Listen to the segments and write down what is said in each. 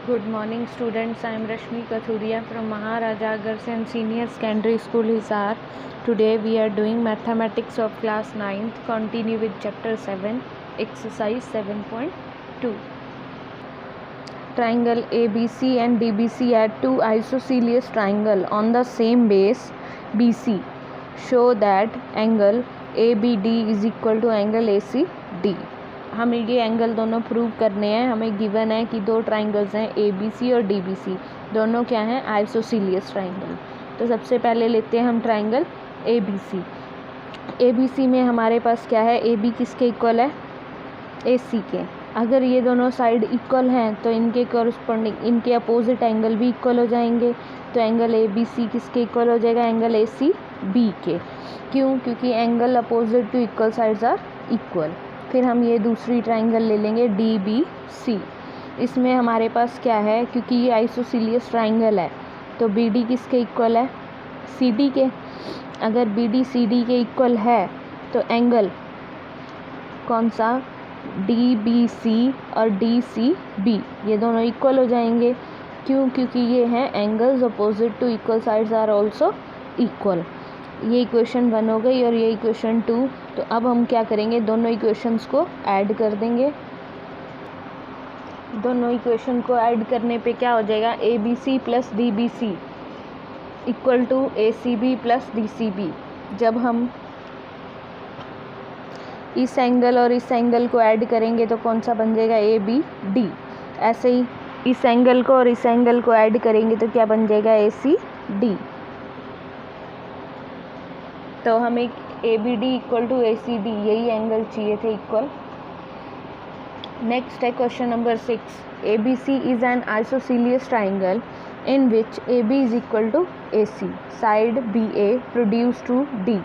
Good morning students, I am Rashmi Kathuria from Maharaja Agarsen Senior Secondary School Hisar. Today we are doing mathematics of class 9th, continue with chapter 7, exercise 7.2. Triangle ABC and DBC are two isosceles triangle on the same base BC. Show that angle ABD is equal to angle ACD. हमें ये angle दोनों prove करने हैं। हमें given है कि दो triangles हैं ABC और DBC, दोनों क्या हैं, आइसोसीलियस ट्राइंगल। तो सबसे पहले लेते हैं हम ट्राइंगल ABC। ABC में हमारे पास क्या है, AB किसके इक्वल है, AC के। अगर ये दोनों साइड इक्वल हैं तो इनके कॉरस्पॉन्डिंग इनके अपोजिट एंगल भी इक्वल हो जाएंगे। तो एंगल ABC किसके इक्वल हो जाएगा, एंगल ACB के। क्यों, क्योंकि angle opposite to equal sides are equal. फिर हम ये दूसरी ट्राइंगल ले लेंगे DBC। इसमें हमारे पास क्या है, क्योंकि ये आइसोसीलियस ट्राइंगल है तो BD किसके इक्वल है, CD के। अगर BD CD के इक्वल है तो एंगल कौन सा, DBC और DCB, ये दोनों इक्वल हो जाएंगे। क्यों, क्योंकि ये हैं angles opposite to equal sides are also equal. ये इक्वेशन 1 हो गई और ये इक्वेशन 2। तो अब हम क्या करेंगे, दोनों इक्वेशंस को ऐड कर देंगे। दोनों इक्वेशन को ऐड करने पे क्या हो जाएगा, ABC plus DBC equal to ACB plus DCB। जब हम इस एंगल और इस एंगल को ऐड करेंगे तो कौन सा बन जाएगा, ABD। ऐसे ही इस एंगल को और इस एंगल को ऐड करेंगे तो क्या बन जाएगा, ACD। तो हमें ABD इक्वल टू ACD, यही एंगल चाहिए थे इक्वल। नेक्स्ट है question number 6। ABC is an isosceles triangle in which AB is equal to AC, side BA produced to D।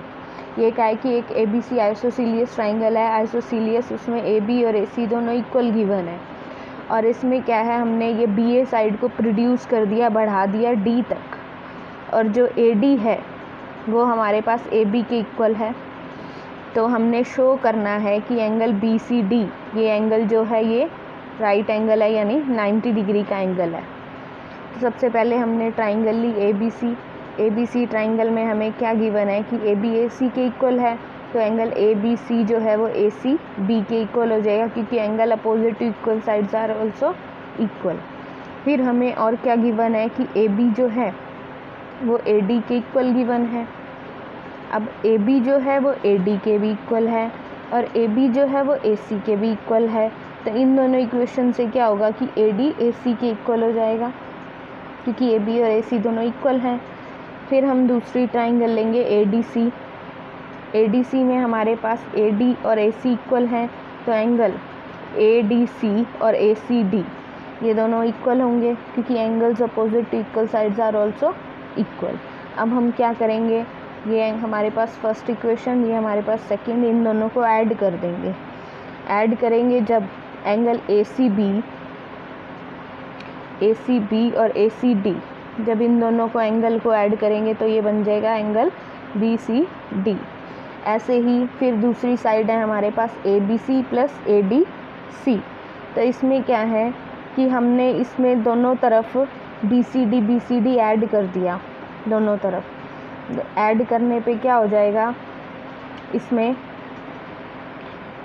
ये क्या है कि एक ABC आइसोसीलियस ट्राइंगल है। आइसोसीलियस, उसमें AB और AC दोनों इक्वल गिवन है। और इसमें क्या है, हमने ये BA साइड को प्रोड्यूस कर दिया, बढ़ा दिया D तक। और जो AD है वो हमारे पास AB के इक्वल है। तो हमने शो करना है कि एंगल BCD, ये एंगल जो है ये राइट एंगल है, यानी 90 डिग्री का एंगल है। तो सबसे पहले हमने ट्राइंगल ली ABC। ABC ट्राइंगल में हमें क्या गिवन है कि AB AC के इक्वल है। तो एंगल ABC जो है वो ACB के इक्वल हो जाएगा, क्योंकि angle opposite to equal sides are also equal. फिर हमें और क्या गिवन है कि AB जो है वो AD के इक्वल गिवन है। अब AB जो है वो AD के भी इक्वल है और AB जो है वो AC के भी इक्वल है। तो इन दोनों इक्वेशन से क्या होगा कि AD AC के इक्वल हो जाएगा, क्योंकि AB और AC दोनों इक्वल हैं। फिर हम दूसरी ट्राइंगल लेंगे ADC। ADC में हमारे पास AD और AC इक्वल हैं, तो एंगल ADC और ACD ये दोनों इक्वल होंगे, क्योंकि angles opposite to equal sides are also equal. अब हम क्या करेंगे, ये हमारे पास फर्स्ट इक्वेशन, ये हमारे पास सेकंड, इन दोनों को ऐड कर देंगे। ऐड करेंगे जब एंगल ACB और ACD, जब इन दोनों को एंगल को ऐड करेंगे तो ये बन जाएगा एंगल BCD। ऐसे ही फिर दूसरी साइड है हमारे पास ABC प्लस ADC। तो इसमें क्या है कि हमने इसमें दोनों तरफ BCD ऐड कर दिया, दोनों तरफ ऐड करने पे क्या हो जाएगा, इसमें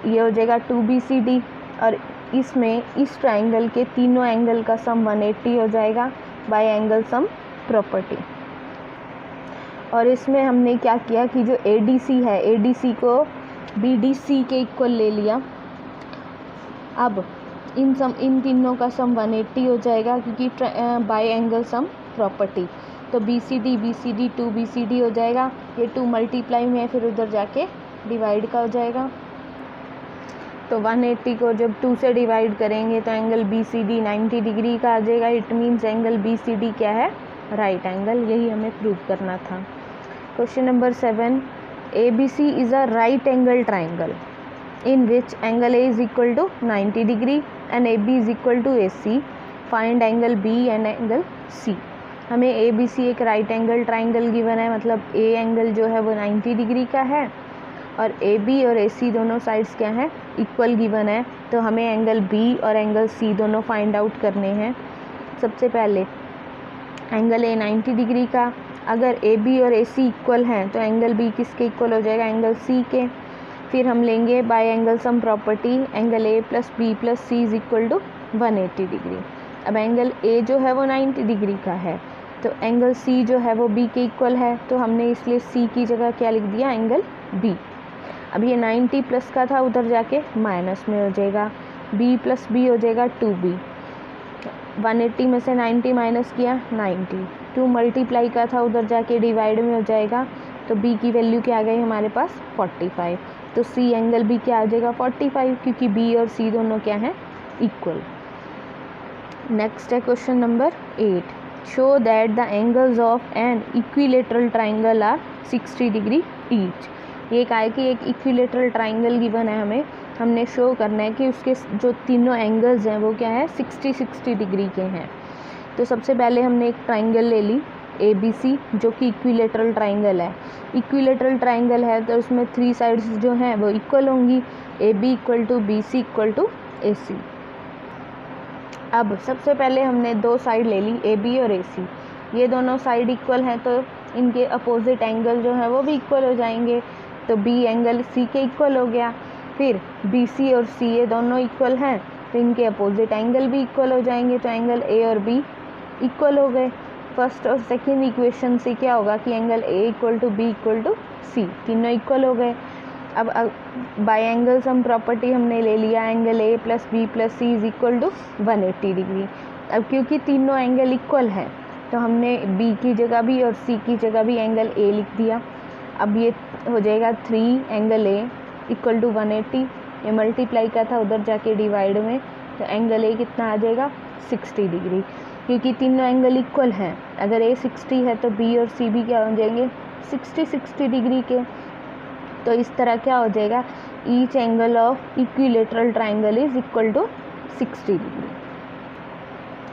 ये हो जाएगा 2BCD। और इसमें इस ट्राइंगल के तीनों एंगल का सम 180 हो जाएगा बाय एंगल सम प्रॉपर्टी। और इसमें हमने क्या किया कि जो ADC है, ADC को BDC के इक्वल ले लिया। अब इन तीनों का सम 180 हो जाएगा, क्योंकि बाय एंगल सम प्रॉपर्टी। तो BCD 2BCD हो जाएगा। ये 2 मल्टीप्लाई में है, फिर उधर जाके डिवाइड का हो जाएगा। तो 180 को जब 2 से डिवाइड करेंगे तो एंगल BCD 90 डिग्री का आ जाएगा। इट मीन्स एंगल BCD क्या है, राइट एंगल। यही हमें प्रूव करना था। Question number 7। ABC is a right angle triangle in which angle A is equal to 90 degree and AB is equal to AC. Find angle B and angle C. हमें ABC एक right angle triangle given है, मतलब A angle जो है वो 90 degree का है और AB और AC दोनों साइड्स क्या हैं, इक्वल गिवन है। तो हमें एंगल B और एंगल C दोनों फाइंड आउट करने हैं। सबसे पहले एंगल ए 90 डिग्री का, अगर ए बी और ए सी इक्वल हैं तो एंगल बी किसके इक्वल हो जाएगा, एंगल सी के। फिर हम लेंगे by angle sum property, angle A plus B plus C is equal to 180 degree. अब एंगल ए जो है वो 90 डिग्री का है, तो एंगल सी जो है वो बी के इक्वल है, तो हमने इसलिए सी की जगह क्या लिख दिया, एंगल बी। अब ये 90 प्लस का था, उधर जाके माइनस में हो जाएगा, बी प्लस बी हो जाएगा 2b। 180 में से 90 माइनस किया 90, 2 मल्टीप्लाई का था, उधर जाके डिवाइड में हो जाएगा, तो b की वैल्यू क्या आ गई हमारे पास 45। तो c एंगल b क्या आ जाएगा 45, क्योंकि b और c दोनों क्या हैं, इक्वल। नेक्स्ट है question number 8, show that the angles of an equilateral triangle are 60 degree each. ये कहा है कि एक इक्विलेटरल ट्राइंगल गिवन है हमें, हमने शो करना है कि उसके जो तीनों एंगल्स हैं वो क्या है, 60 डिग्री के हैं। तो सबसे पहले हमने एक ट्राइंगल ले ली ABC, जो कि इक्विलेटरल ट्राइंगल है। इक्विलेटरल ट्राइंगल है तो उसमें 3 साइड्स जो हैं वो इक्वल होंगी, AB equal to BC equal to AC। अब सबसे पहले हमने 2 साइड ले ली, AB और AC। ये दोनों साइड इक्वल हैं तो इनके अपोजिट एंगल जो है वो भी इक्वल हो जाएंगे, तो B एंगल C के इक्वल हो गया। फिर BC और C ये दोनों इक्वल हैं तो इनके अपोजिट एंगल भी इक्वल हो जाएंगे, तो एंगल A और B इक्वल हो गए। फर्स्ट और सेकेंड इक्वेशन से क्या होगा कि angle A equal to B equal to C, तीनों इक्वल हो गए। अब बाय एंगल सम प्रॉपर्टी हमने ले लिया, angle A plus B plus C is equal to 180 degree. अब क्योंकि तीनों एंगल इक्वल हैं तो हमने B की जगह भी और C की जगह भी एंगल A लिख दिया। अब ये हो जाएगा 3 एंगल A इक्वल टू 180, ये मल्टीप्लाई का था, उधर जाके डिवाइड में, तो एंगल A कितना आ जाएगा 60 डिग्री, क्योंकि तीनों एंगल इक्वल हैं। अगर A 60 है तो B और C भी क्या हो जाएंगे 60 डिग्री के। तो इस तरह क्या हो जाएगा, each angle of equilateral triangle is equal to 60 degree.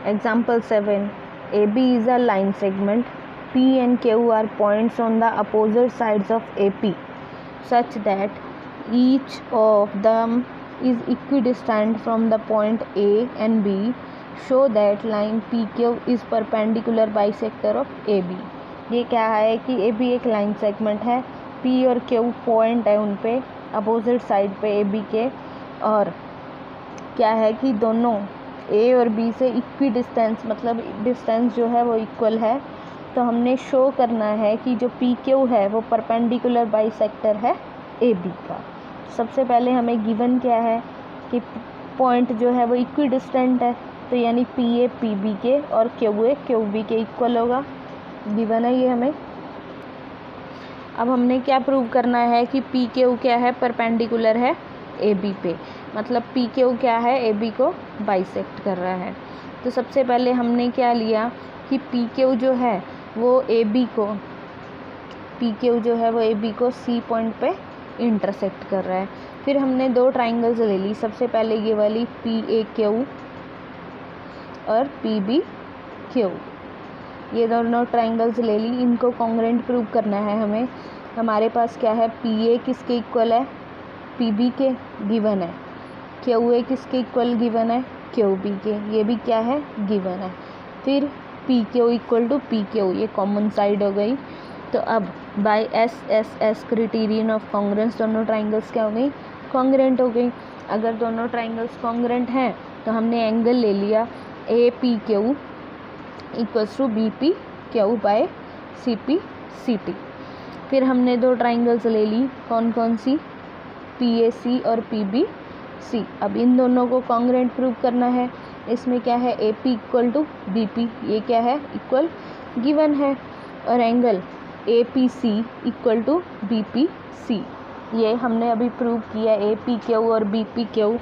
Example 7, AB is a line segment, P and Q are points on the opposite sides of AP such that each of them is equidistant from the point A and B. Show that line PQ is perpendicular bisector of AB। ये क्या है कि AB एक line segment है, P और Q point है उन पे अपोजिट साइड पे AB के, और क्या है कि दोनों A और B से इक्वी डिस्टेंस, मतलब डिस्टेंस जो है वो इक्वल है। तो हमने शो करना है कि जो PQ है वो परपेंडिकुलर बाइसेक्टर है AB का। सबसे पहले हमें गिवन क्या है कि पॉइंट जो है वो इक्वी डिस्टेंट है, तो यानी PA PB के और QA QB के इक्वल होगा, गिवन है ये हमें। अब हमने क्या प्रूव करना है कि PQ क्या है, परपेंडिकुलर है AB पे, मतलब PQ क्या है, AB को बाइसेक्ट कर रहा है। तो सबसे पहले हमने क्या लिया कि PQ जो है वो AB को, PQ जो है वो AB को C पॉइंट पे इंटरसेक्ट कर रहा है। फिर हमने 2 ट्राइंगल्स ले ली, सबसे पहले ये वाली PAQ और PBQ, ये दोनों ट्राइंगल्स ले ली, इनको कॉन्ग्रुएंट प्रूव करना है हमें। हमारे पास क्या है, PA किसके इक्वल है, PB के गिवन है, QA किसके इक्वल गिवन है, QB के, ये भी क्या है गिवन है। फिर PQ इक्वल टू PQ, ये कॉमन साइड हो गई। तो अब by SSS criterion of congruence दोनों ट्राइंगल्स क्या हो गई, कॉन्ग्रुएंट हो गई। अगर दोनों ट्राइंगल्स कॉन्ग्रुएंट हैं तो हमने एंगल ले लिया APQ equals to BPQ by CPCT। फिर हमने 2 ट्राइंगल्स ले ली, कौन कौन सी, PAC और PBC। अब इन दोनों को कॉन्ग्रुएंट प्रूव करना है। इसमें क्या है, AP इक्वल टू BP, ये क्या है इक्वल गिवन है, और angle APC equal to BPC, ये हमने अभी प्रूव किया APQ और BPQ,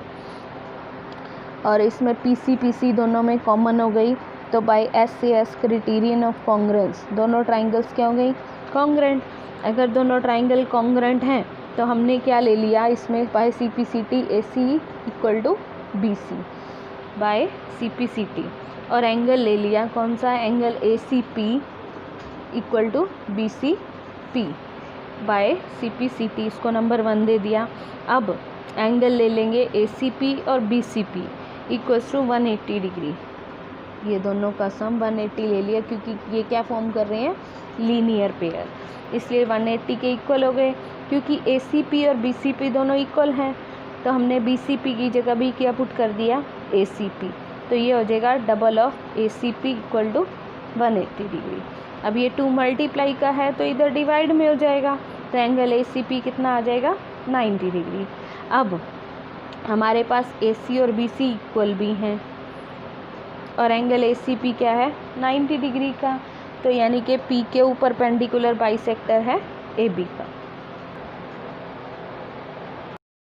और इसमें PC दोनों में कॉमन हो गई। तो by SAS criterion of congruence दोनों ट्राइंगल्स क्या हो गई, कॉन्ग्रुएंट। अगर दोनों ट्राइंगल कॉन्ग्रुएंट हैं तो हमने क्या ले लिया इसमें, by CPCT AC equal to BC by CPCT, और एंगल ले लिया कौन सा, angle ACP equal to BCP by CPCT, इसको नंबर 1 दे दिया। अब एंगल ले लेंगे ACP और BCP इक्वल्स टू 180 डिग्री। ये दोनों का सम 180 ले लिया, क्योंकि ये क्या फॉर्म कर रहे हैं, लीनियर पेयर, इसलिए 180 के इक्वल हो गए। क्योंकि ACP और BCP दोनों इक्वल हैं, तो हमने BCP की जगह भी क्या पुट कर दिया, ACP, तो ये हो जाएगा double of ACP equal to 180 degree. अब ये 2 मल्टीप्लाई का है तो इधर डिवाइड में हो जाएगा, तो एंगल ACP कितना आ जाएगा, 90 डिग्री। अब हमारे पास AC और BC इक्वल भी हैं और एंगल ACP क्या है, 90 डिग्री का, तो यानी कि P के ऊपर परपेंडिकुलर बाइसेक्टर है AB का।